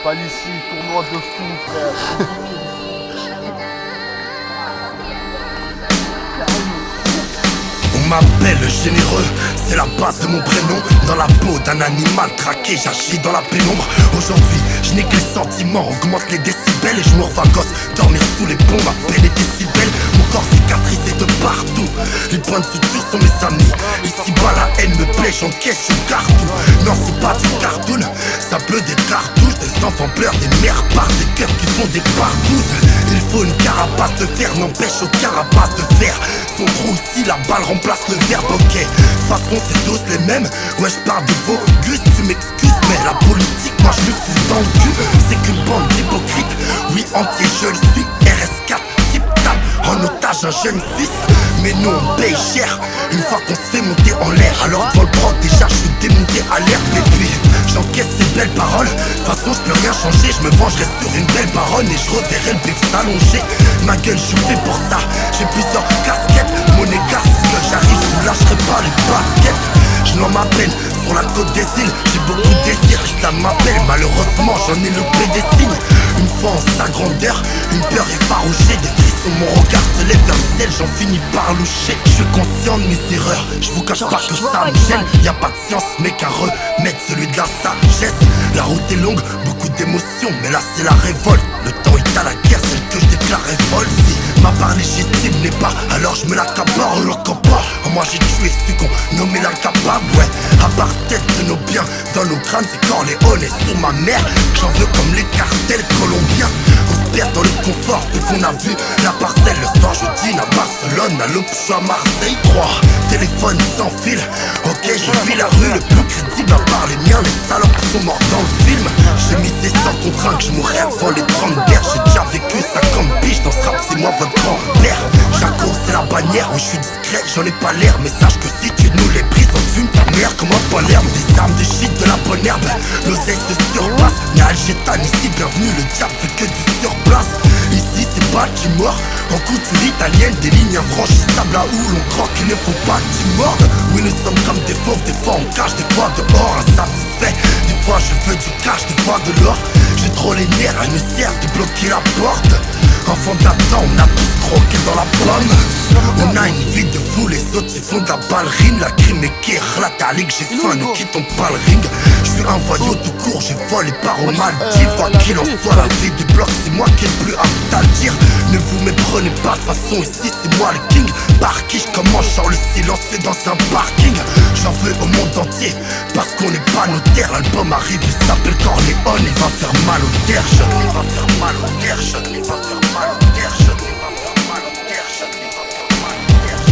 Pas ici, tournoi de fou, frère. On m'appelle généreux, c'est la base de mon prénom. Dans la peau d'un animal traqué, j'agis dans la pénombre. Aujourd'hui, je n'ai que les sentiments, augmente les décibels. Et je me revois gosse, dormir sous les ponts, ma peine était si belle. Mon corps cicatrisé de partout, les points de suture sont mes amis. Ici-bas la haine me plaît, j'encaisse, je garde tout. Non, c'est pas du cartoon, ça pleut des cartouches. Des enfants pleurent, des mères partent, des cœurs qui font des partouzes. Il faut une carapace de fer, n'empêche aux carapaces de fer. Son trou ici, la balle remplace le verbe, ok. De toute façon c'est tous les mêmes. Ouais, je parle de vos gus, tu m'excuses, mais la politique, moi je le fous dans le cul. C'est qu'une bande d'hypocrites. Oui, entier, je le suis. RS4, tip-tap, en otage un jeune Suisse. Mais nous on paye cher une fois qu'on se fait monter en l'air. Alors devant le proc, déjà je suis démonté à l'air. Et puis j'encaisse ces belles paroles. De toute façon je peux rien changer. Je me vengerai sur une belle baronne et je reverrai le bif s'allonger. Ma gueule, je suis fait pour ça. J'ai plusieurs casquettes. Mon égard, si que j'arrive, je vous lâcherai pas les baskets. Je n'en m'appelle sur la côte des îles. J'ai beaucoup de désirs, ça m'appelle. Malheureusement, j'en ai le P des signes. Une fois en sa grandeur, une peur effarouchée. Des frissons, mon regard se lève vers le ciel. J'en finis par loucher. Je suis conscient de mes erreurs. Je vous cache pas que ça me gêne. Y'a pas de science, mais qu'à remettre celui de la sagesse. La route est longue, beaucoup d'émotions, mais là c'est la révolte. Le temps est à la guerre, celle que je déclare révolte. Si ma part légitime n'est pas, alors je me l'accapare, le pas. Moi j'ai tué ceux qu'on nommait l'incapable, ouais. À part tête de nos biens, dans nos crânes c'est Corleone et sur ma mère. J'en veux comme les cartels colombiens. On se perd dans le confort, dès qu'on a vu la parcelle. Le soir je dîne à Barcelone, à l'aube je suis à Marseille 3. Téléphone sans fil, ok je vis la rue. Le plus crédible à part les miens, les salopes sont morts dans le film. J'ai misé sans contrainte que je mourrais avant les 30 guerres. J'ai déjà vécu 50 biches dans ce rap, c'est moi votre grand-père. Jaco c'est la bannière, où je suis discret, j'en ai pas l'air. Mais sache que si tu nous les brises, on te fume ta mère comme un Palerme. Des armes, des shit, de la bonne herbe, l'oseille se surpasse. Ni Algétan ici, bienvenue, le diable fait que du surplace. Ici c'est pas du mort, en couture italienne, des lignes infranchissables là où l'on croque, il ne faut pas que tu mordes. Oui nous sommes comme des fauves, des fois on cache, des fois dehors, insatisfait. Des fois je veux du cash, des fois de l'or. J'ai trop les nerfs, elle me sert de bloquer la porte. Enfant d'Adam, on a tous croqué dans la pomme. On a une vie de fou, les autres ils font de la ballerine. La crime est qui que j'ai faim, ne quittons pas le ring. Je suis un voyou tout court, j'ai volé par au Maldives. Quoi qu'il en soit, la vie du bloc, c'est moi qui ai le plus apte à le dire. Ne vous méprenez pas, de façon ici c'est moi le king. Par qui je commence, genre le silence c'est dans un parking. J'en veux au monde entier, parce qu'on n'est pas notaire. L'album arrive, il s'appelle Corleone, il va faire mal au derge. Il va faire mal au derge, il va faire mal au derge. Il va faire mal au derge, il va faire mal au derge.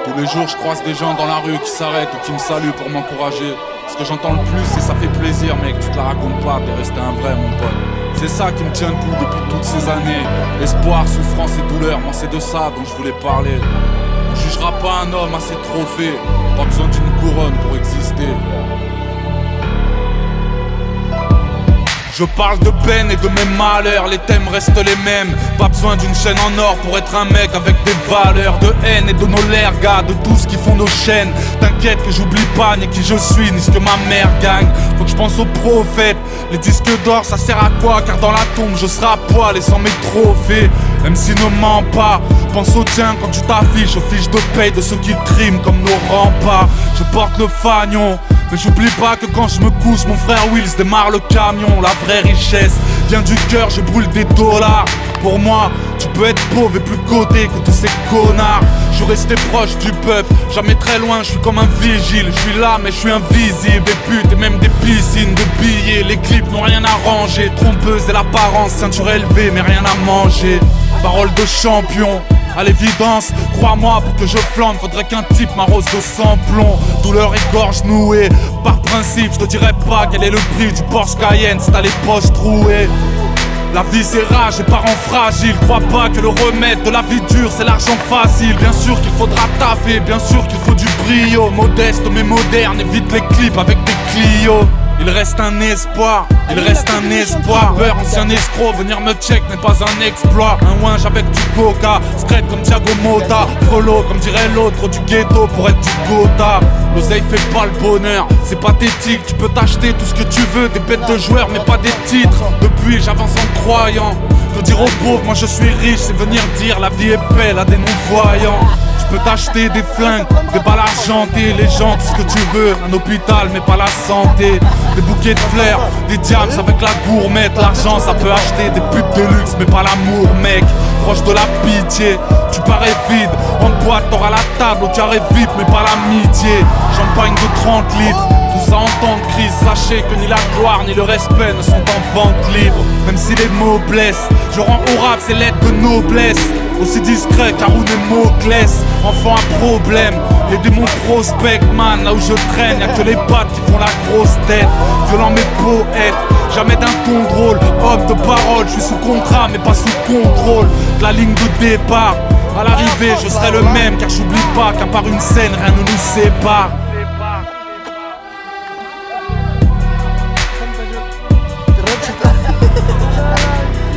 Tous les jours je croise des gens dans la rue qui s'arrêtent ou qui me saluent pour m'encourager. Ce que j'entends le plus c'est ça fait plaisir mec, tu te la racontes pas, t'es resté un vrai mon pote. C'est ça qui me tient debout depuis toutes ces années. Espoir, souffrance et douleur, moi c'est de ça dont je voulais parler. On jugera pas un homme à ses trophées, pas besoin d'une couronne pour exister. Je parle de peine et de mes malheurs, les thèmes restent les mêmes. Pas besoin d'une chaîne en or pour être un mec avec des valeurs. De haine et de nos lergas, de tout ce qui font nos chaînes. T'inquiète que j'oublie pas ni qui je suis, ni ce que ma mère gagne. Faut que je pense aux prophètes. Les disques d'or ça sert à quoi? Car dans la tombe je serai à poil et sans mes trophées. MC ne ment pas, pense au tien quand tu t'affiches. Aux fiches de paye de ceux qui triment comme nos remparts. Je porte le fanion, mais j'oublie pas que quand je me couche, mon frère Wills démarre le camion. La vraie richesse vient du cœur, je brûle des dollars. Pour moi, tu peux être pauvre et plus coté que tous ces connards. Je suis resté proche du peuple, jamais très loin, je suis comme un vigile. Je suis là mais je suis invisible, des putes et même des piscines de billets. Les clips n'ont rien arrangé, trompeuse et l'apparence, ceinture élevée mais rien à manger. Parole de champion, à l'évidence, crois-moi pour que je flambe, faudrait qu'un type m'arrose de sans-plomb. Douleur et gorge nouée, par principe je te dirais pas quel est le prix du Porsche Cayenne si t'as les poches trouées. La vie c'est rage et parents fragiles. Crois pas que le remède de la vie dure c'est l'argent facile. Bien sûr qu'il faudra taffer, bien sûr qu'il faut du brio. Modeste mais moderne, évite les clips avec des Clio. Il reste un espoir, il reste un espoir. Peur, ancien escroc, venir me check n'est pas un exploit. Un winge avec du coca, straight comme Thiago Motta. Frollo comme dirait l'autre du ghetto pour être du Gotha. L'oseille fait pas le bonheur, c'est pathétique. Tu peux t'acheter tout ce que tu veux, des bêtes de joueurs mais pas des titres. Depuis j'avance en croyant que dire aux pauvres moi je suis riche c'est venir dire la vie est belle à des non-voyants. Tu peux t'acheter des flingues, des balles argentées, les gens, tout ce que tu veux. Un hôpital mais pas la santé. Des bouquets de fleurs, des diams avec la gourmette. L'argent ça peut acheter des putes de luxe mais pas l'amour mec. Proche de la pitié, tu parais vide. En boîte t'auras la table au carré VIP mais pas l'amitié. Champagne de 30 litres, tout ça en temps de crise. Sachez que ni la gloire ni le respect ne sont en vente libre. Même si les mots blessent, je rends au rap ces lettres de noblesse. Aussi discret car où des mots claissent. Enfant à problème, les démons prospect man. Là où je traîne, y'a que les pattes qui font la grosse tête. Violent mais poète, jamais d'un ton drôle. Homme de parole, je suis sous contrat mais pas sous contrôle. De la ligne de départ, à l'arrivée je serai le même. Car j'oublie pas qu'à part une scène rien ne nous sépare.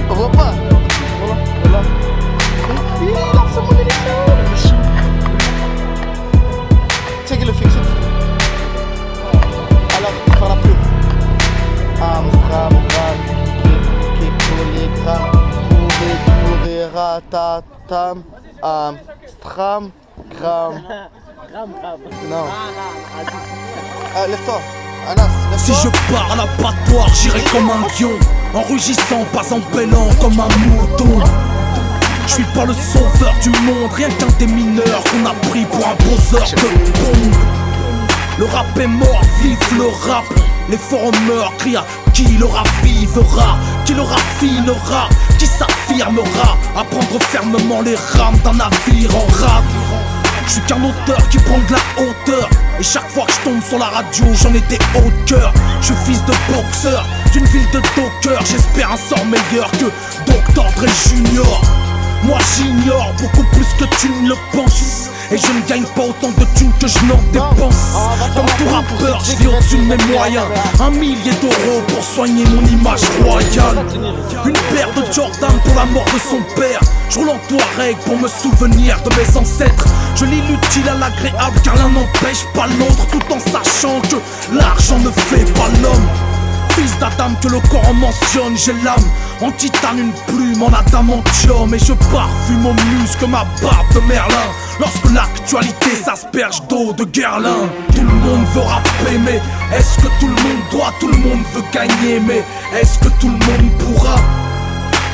On voit pas. Voilà. Il a son élection. Check le fixe. Alors, par la pluie. Amstram, Kikolegram, Kouré, Ratatam, Amstram, Gram. Non. Lève-toi. Anas, lève-toi. Si je pars à l'abattoir, j'irai comme un lion, en rugissant, pas en bêlant comme un mouton. Je suis pas le sauveur du monde, rien qu'un des mineurs qu'on a pris pour un poseur de bombe. Le rap est mort, vive le rap. Les forumers crient à qui le ravivera, qui le raffinera, qui s'affirmera, à prendre fermement les rames d'un navire en rade. Je suis qu'un auteur qui prend de la hauteur. Et chaque fois que je tombe sur la radio, j'en ai des hauts de cœur. Je suis fils de boxeur, d'une ville de dockers. J'espère un sort meilleur que Dr. Dre Junior. Moi j'ignore beaucoup plus que tu ne le penses. Et je ne gagne pas autant de thunes que je n'en dépense. Comme tout rappeur, je vis au-dessus de mes moyens. 1 millier d'euros pour soigner mon image royale. Une paire de Jordan pour la mort de son père. Je roule en Touareg pour me souvenir de mes ancêtres. Je lis l'utile à l'agréable car l'un n'empêche pas l'autre. Tout en sachant que l'argent ne fait pas l'homme. Fils d'Adam que le corps en mentionne, j'ai l'âme en titane, une plume en adamantium. Et je parfume mon muscle, ma barbe de Merlin. Lorsque l'actualité s'asperge d'eau de Guerlain. Tout le monde veut rapper mais est-ce que tout le monde doit? Tout le monde veut gagner mais est-ce que tout le monde pourra?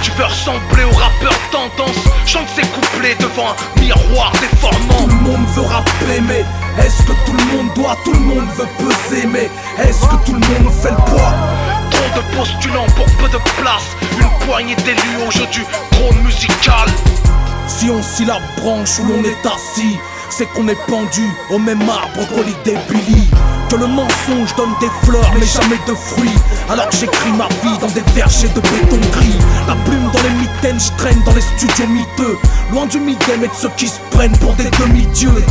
Tu veux ressembler au rappeur tendance, chante ses couplets devant un miroir déformant. Tout le monde veut rapper mais est-ce que tout le monde doit? Tout le monde veut peser mais est-ce que tout le monde fait le poids? Trop de postulants pour peu de place, une poignée d'élus au jeu du trône musical. Si on scie la branche où l'on est assis, c'est qu'on est pendu au même arbre qu'Holiday Billy. Que le mensonge donne des fleurs mais jamais de fruits. Alors que j'écris ma vie dans des vergers de béton gris. La plume dans les mitaines, je traîne dans les studios miteux. Loin du midem et de ceux qui se prennent pour des demi-dieux.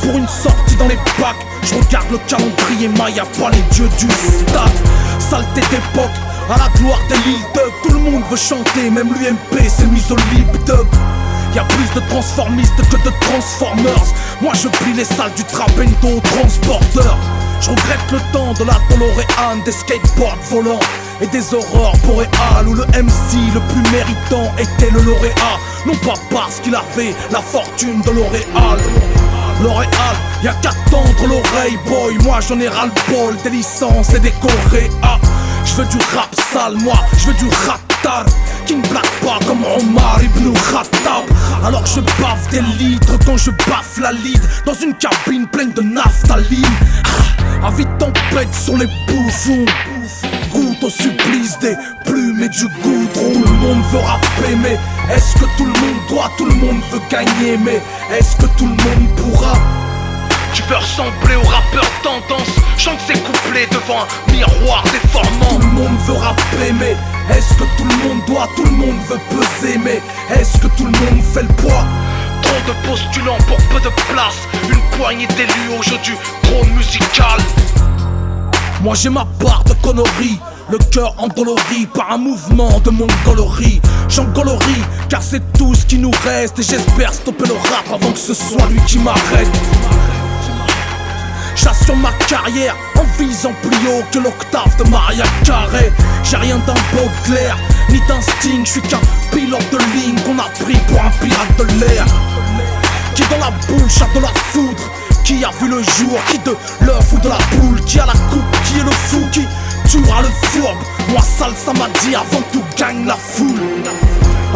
Pour une sortie dans les bacs, je regarde le calendrier Maya, pas les dieux du stade. Saleté d'époque, à la gloire des Lil Dub. Tout le monde veut chanter, même l'UMP s'est mise au lip dub. Y'a plus de transformistes que de transformers. Moi je plie les salles du Trabendo transporteur. Je regrette le temps de la DeLorean, des skateboards volants et des aurores boréales où le MC le plus méritant était le lauréat. Non pas parce qu'il avait la fortune de L'Oréal. L'Oréal, y'a qu'à tendre l'oreille boy. Moi j'en ai ras-le-bol des licences et des coréas. Je veux du rap sale, moi je veux du rap tard qui ne blague pas comme Omar Ibn Khattab. Alors je baffe des litres quand je baffe la lead dans une cabine pleine de naphtaline. Avis de tempête sur les bouffons, goûte au supplice des plumes et du goudron. Tout le monde veut rapper mais est-ce que tout le monde doit? Tout le monde veut gagner mais est-ce que tout le monde pourra? Tu veux ressembler au rappeur tendance, chante ses couplets devant un miroir déformant. Tout le monde veut rapper mais Est-ce que tout le monde doit, tout le monde veut peser, mais est-ce que tout le monde fait le poids? Trop de postulants pour peu de place, une poignée d'élus au jeu du trône musical. Moi j'ai ma part de conneries, le cœur endolori par un mouvement de mongolerie. J'engolorie car c'est tout ce qui nous reste, et j'espère stopper le rap avant que ce soit lui qui m'arrête. J'assure ma carrière en visant plus haut que l'octave de Maria Carey. J'ai rien d'un Baudelaire, ni d'instinct, je suis qu'un pilote de ligne qu'on a pris pour un pirate de l'air. Qui dans la bouche a de la foudre, qui a vu le jour, qui de l'œuf ou de la poule, qui a la coupe, qui est le fou, qui tuera le fourbe. Moi Salsa m'a dit avant que tout gagne la foule.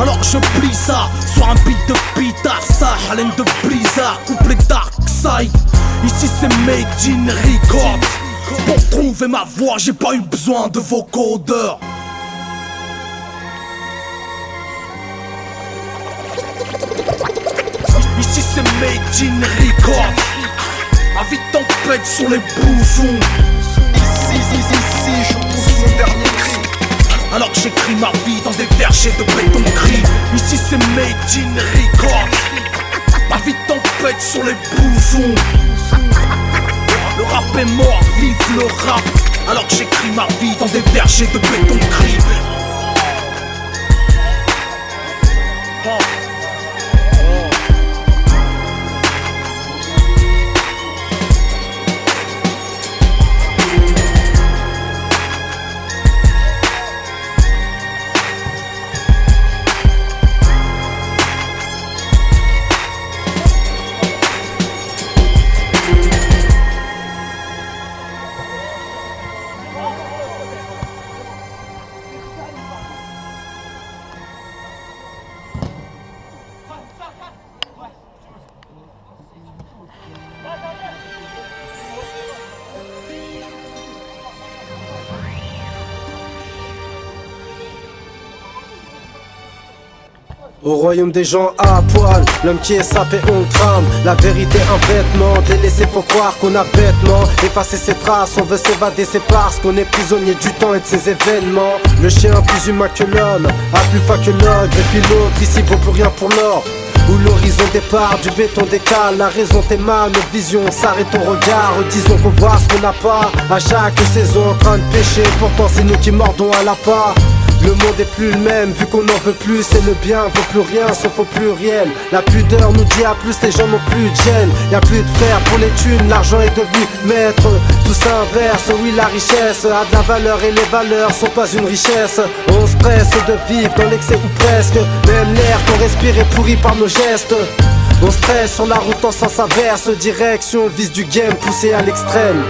Alors je plie ça sur un beat de pitard, ça haleine de blizzard, couplé dark side. Ici c'est Made in Records. Pour trouver ma voix j'ai pas eu besoin de vos codeurs. Ici c'est Made in Records. Avis de tempête sur les bouffons. Ici je pousse mon dernier cri. Alors que j'écris ma vie dans des vergers de béton gris. Ici c'est Made in Records. Ma vie de tempête sur les bouffons. Le rap est mort, vive le rap. Alors que j'écris ma vie dans des vergers de béton gris. Au royaume des gens à poil, l'homme qui est sapé on le trame. La vérité un vêtement, délaissé faut croire qu'on a bêtement effacé ses traces, on veut s'évader c'est parce qu'on est prisonnier du temps et de ses événements. Le chien plus humain que l'homme, a plus fin que l'ogre. Et puis l'autre ici vaut plus rien pour l'or. Où l'horizon départ, du béton décale. La raison t'émane, notre vision s'arrête au regard. Disons qu'on voit ce qu'on n'a pas. À chaque saison en train de pêcher, pourtant c'est nous qui mordons à la part. Le monde est plus le même, vu qu'on en veut plus. Et le bien vaut plus rien, sauf au pluriel. La pudeur nous dit à plus, les gens n'ont plus de gêne. Y'a plus de frères pour les thunes, l'argent est devenu maître. Tout s'inverse, oui la richesse a de la valeur et les valeurs sont pas une richesse. On se presse de vivre dans l'excès ou presque. Même l'air qu'on respire est pourri par nos gestes. On stresse sur la route en sens inverse, direction vice du game poussé à l'extrême.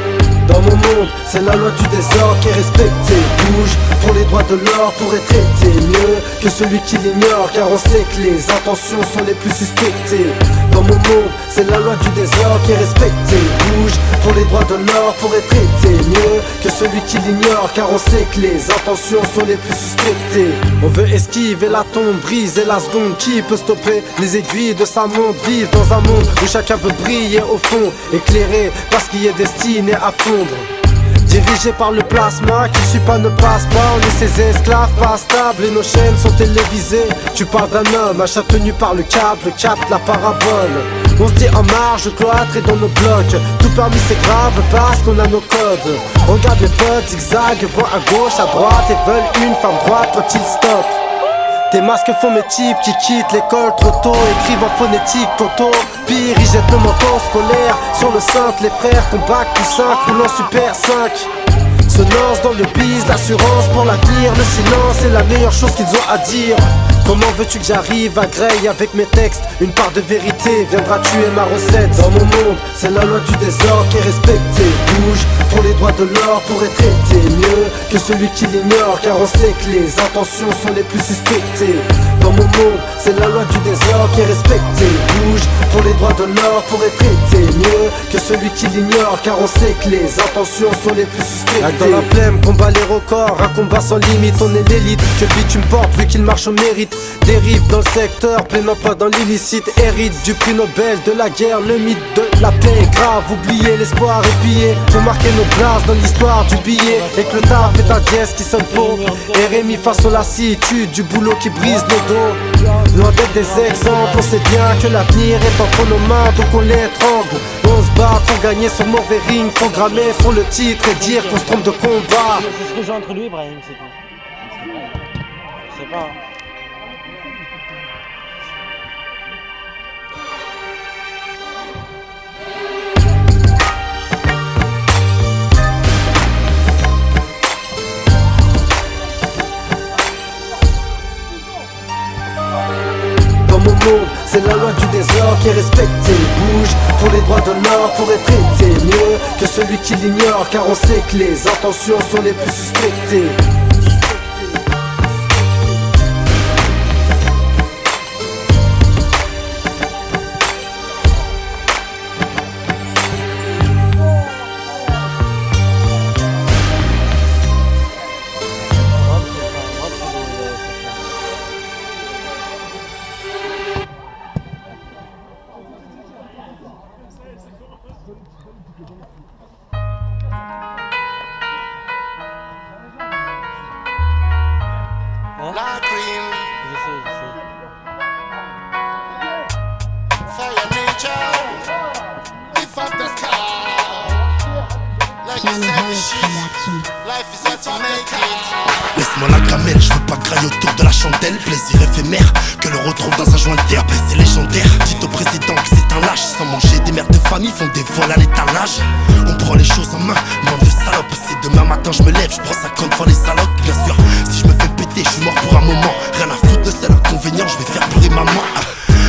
Dans mon monde, c'est la loi du désordre qui est respectée. Bouge pour les droits de l'or pour être traité mieux que celui qui l'ignore, car on sait que les intentions sont les plus suspectées. Dans mon monde, c'est la loi du désordre qui est respectée. Bouge pour les droits de l'or pour être traité mieux que celui qui l'ignore, car on sait que les intentions sont les plus suspectées. On veut esquiver la tombe, briser la seconde. Qui peut stopper les aiguilles de sa montre? Vivre dans un monde où chacun veut briller au fond, éclairé parce qu'il est destiné à fondre. Dirigé par le plasma, qui suit pas ne passe pas. On est ses esclaves, pas stables et nos chaînes sont télévisées. Tu parles d'un homme, achat tenu par le câble, capte la parabole. On se dit en marge, cloître et dans nos blocs. Tout parmi c'est grave parce qu'on a nos codes. Regarde mes potes, zigzag, voient à gauche, à droite et veulent une femme droite quand ils stoppent. Tes masques font mes types qui quittent l'école trop tôt, écrivent en phonétique tonton. Pire, ils jettent le menton scolaire sur le cintre. Les frères combattent plus 5, roulant super 5. Se lancent dans le bise, l'assurance pour l'avenir. Le silence est la meilleure chose qu'ils ont à dire. Comment veux-tu que j'arrive à Grey avec mes textes? Une part de vérité viendra tuer ma recette. Dans mon monde, c'est la loi du désordre qui est respectée. Bouge pour les droits de l'or pour être traité mieux que celui qui l'ignore, car on sait que les intentions sont les plus suspectées. Dans mon monde, c'est la loi du désordre qui est respectée. Bouge pour les droits de l'or, pour être traité mieux que celui qui l'ignore, car on sait que les intentions sont les plus suspectées. Dans la flemme, combat les records, un combat sans limite, on est l'élite. Que le bitume porte, vu qu'il marche au mérite. Dérive dans le secteur, pleinement pas dans l'illicite. Hérite du prix Nobel de la guerre, le mythe de la paix est grave. Oubliez l'espoir et piller, pour marquer nos places dans l'histoire du billet. Et que le taf est un dièse qui sonne faux. Et Rémi face aux lassitudes, du boulot qui brise nos dos. Loin d'être des exemples, on sait bien que l'avenir est entre nos mains, donc on l'étrangle. On se bat pour gagner sur mauvais ring, programmer sur le titre et dire qu'on se trompe de combat. C'est ce que j'ai entre lui et Brahim, c'est tout. Je sais pas. Dans mon monde, c'est la loi du désordre qui est respectée. Bouge pour les droits de l'or, pour être traité mieux que celui qui l'ignore, car on sait que les intentions sont les plus suspectées. La cream, Je sais. fire nature, lift up the sky. Like I said, life is what you make it. Laisse-moi la gamelle, je veux pas grailler autour de la chandelle. Plaisir éphémère, que le retrouve dans un joint d'air. C'est légendaire, dites au président que c'est un lâche. Sans manger, des mères de famille font des vols à l'étalage. On prend les choses en main, bande de salopes. Si demain matin je me lève, je prends ça comme devant les salopes. Bien sûr, si je me fais péter, je suis mort pour un moment. Rien à foutre, le seul inconvénient, je vais faire pleurer maman.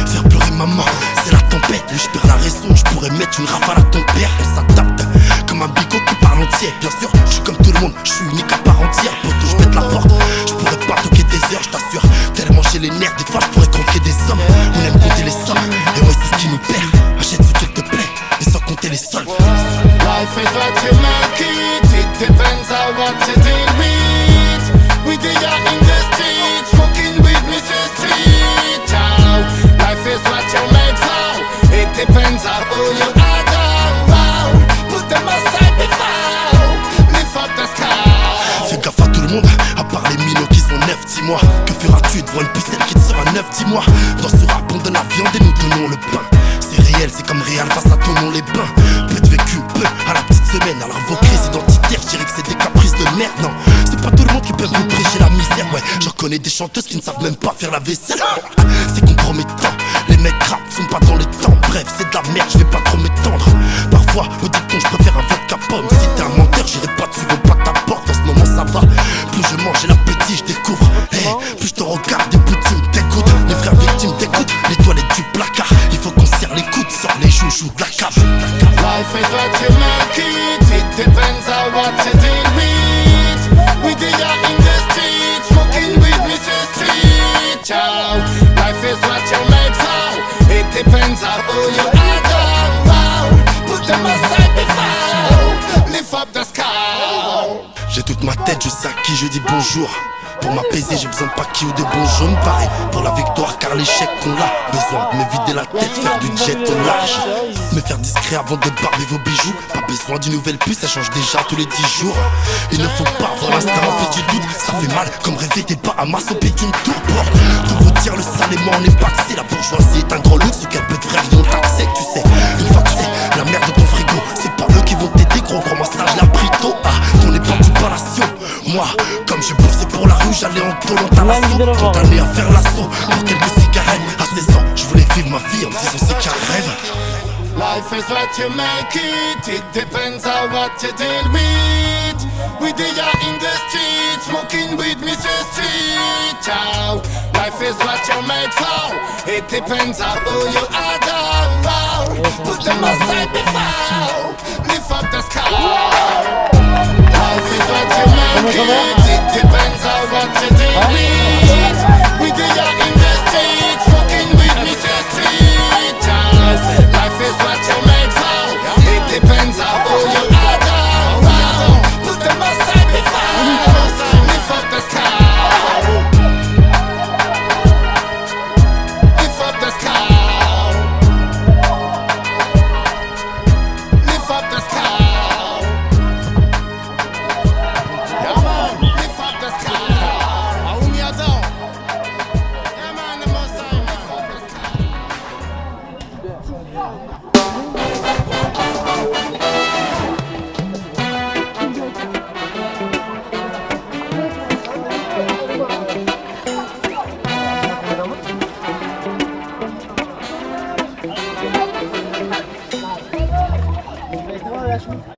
Faire pleurer maman, c'est la tempête. Lui je perds la raison, je pourrais mettre une rafale à ton père. On s'adapte comme un bigot qui parle entier. Bien sûr, je suis comme tout le monde, je suis unique à part entière. Poto, je pète la porte, je pourrais pas toquer des heures, je t'assure. Tellement j'ai les nerfs, des fois je pourrais croquer des sommes. On aime compter les sommes, et ouais c'est ce qui nous perd. Achète ce qu'il te plaît, et sans compter les soldes. Life is what you make it, it depends on what you deal with. We do ya in the street, smoking with Mrs. Street. Oh, life is what you made for, it depends on who you are. Oh, put them aside before, lift up the sky. Fais gaffe à tout le monde, à part les minots qui sont 9-10 mois. Que feras-tu devant une pucelle qui te sera 9-10 mois? Dans ce rap on donne la viande et nous donnons le pain. C'est réel, c'est comme réel face à ton nom les bains. Peu de vécu, peu à la petite semaine. Alors vos crises identitaires, je dirais que c'est des caprices de merde. Non, c'est pas tout le monde qui peut vous prêcher la misère. Ouais, j'en connais des chanteuses qui ne savent même pas faire la vaisselle. C'est compromettant, les mecs rap sont pas dans les temps. Bref, c'est de la merde, je vais pas trop m'étendre. Parfois, au dicton, je préfère un vodka pomme. Si t'es un menteur, j'irai pas dessus, vos pas ta porte. En ce moment ça va, plus je mange et l'appétit je découvre. Hey, plus je te regarde et plus tu m'écoutes. Les frères victimes t'écoutent, les toilettes du placard. Il faut qu'on serre les coudes, sort les joujoux de la cave. Life is what you make it, it depends on what you deal with. We do ya in the street, smoking with Mrs. Street. Oh, life is what you made for, it depends on who you are. Oh, put them aside before, lift up the sky. J'ai toute ma tête, je sais à qui je dis bonjour. Pour m'apaiser, j'ai besoin de paquis ou de bons jaunes. Pareil pour la victoire, car l'échec qu'on a. Besoin de me vider la tête, faire du jet au large. Me faire discret avant de barber vos bijoux. Pas besoin d'une nouvelle puce, ça change déjà tous les 10 jours. Il ne faut pas voir l'instinct rempli du doute. Ça fait mal comme rêver des pas à masse au pied d'une tour. Pour vous dire, le sale et moi on est paxé. La bourgeoisie est un gros luxe auquel peu de frères y ont accès. Tu sais, une fois que c'est la merde de ton frigo, c'est pas eux qui vont t'aider, gros. Crois-moi, ça je l'ai appris tôt. Ah, ton époque du palation. Moi, comme je bossais pour la rue, j'allais en tôle en l'assaut. Condamné à faire l'assaut pour quelques cigarettes. À 16 ans, je voulais vivre ma vie en me disant c'est qu'un rêve. Life is what you make it, it depends on what you deal with. We do ya in the street, smoking with Mrs. Street. Oh, life is what you made for, it depends on who you are. Oh, put them aside before, lift up the sky. Life is what you make it, it depends on what you deal with.